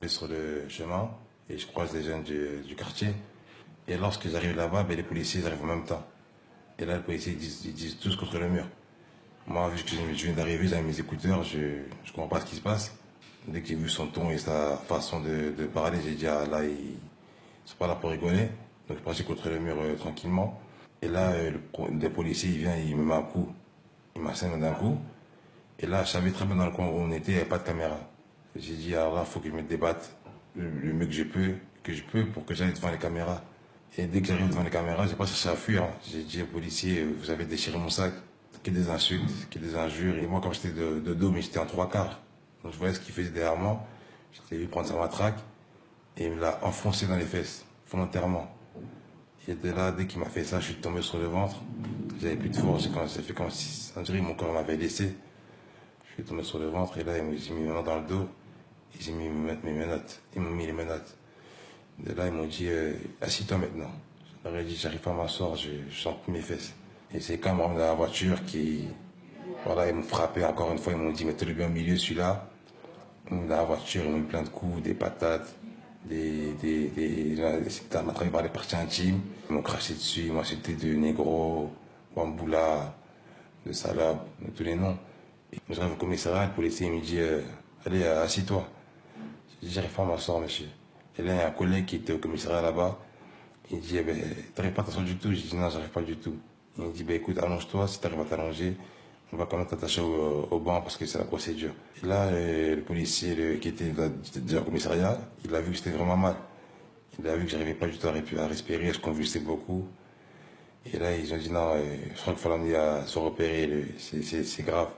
Sur le chemin et je croise les jeunes du quartier. Et lorsque j'arrive là-bas, ben, les policiers arrivent en même temps. Et là, les policiers ils disent tous contre le mur. Moi, vu que je viens d'arriver, j'avais mes écouteurs, je comprends pas ce qui se passe. Dès que j'ai vu son ton et sa façon de parler, j'ai dit, ah là, ils sont pas là pour rigoler. Donc je suis parti contre le mur tranquillement. Et là, des policiers, il vient, il me met un coup. Il m'assène d'un coup. Et là, je savais très bien dans le coin où on était, il n'y avait pas de caméra. J'ai dit, alors là, il faut que je me débatte le mieux que je peux pour que j'aille devant les caméras. Et dès que j'arrive devant les caméras, j'ai pas cherché à fuir. J'ai dit aux policiers, vous avez déchiré mon sac. Qu'il y ait des insultes, qu'il y ait des injures. Et moi, comme j'étais de dos, mais j'étais en trois quarts. Donc je voyais ce qu'il faisait derrière moi. J'étais vu prendre sa matraque. Et il me l'a enfoncé dans les fesses, volontairement. Et de là, dès qu'il m'a fait ça, je suis tombé sur le ventre. J'avais plus de force. J'ai fait comme si, on dirait, mon corps m'avait laissé. Je suis tombé sur le ventre et là, j'ai mis mes mains dans le dos. Et j'ai mis mes menottes. Ils m'ont mis les menottes. De là, ils m'ont dit, assis-toi maintenant. Je leur ai dit, j'arrive pas à m'asseoir, je sens plus mes fesses. Et c'est quand même dans la voiture qui, voilà, ils m'ont frappé encore une fois, ils m'ont dit, mettez-le bien au milieu, celui-là. Ils m'ont mis dans la voiture, ils m'ont mis plein de coups, des patates, c'était à m'attraper par les parties intimes. Ils m'ont craché dessus, ils m'ont insulté de négro, bamboula, de salope, de tous les noms. Et je arrive au commissariat, le policier me dit, allez, assis-toi. J'ai dit, j'arrive pas à m'asseoir, monsieur. Et là, il y a un collègue qui était au commissariat là-bas. Il dit, eh ben, t'arrives pas à t'asseoir du tout? J'ai dit, non, j'arrive pas du tout. Il me dit, ben, écoute, allonge-toi, si t'arrives à t'allonger, on va quand même t'attacher au banc parce que c'est la procédure. Et là, le policier qui était déjà au commissariat, il a vu que j'étais vraiment mal. Il a vu que j'arrivais pas du tout à respirer, je convulsais beaucoup. Et là, ils ont dit, non, je crois qu'il faut l'emmener à se repérer, c'est grave.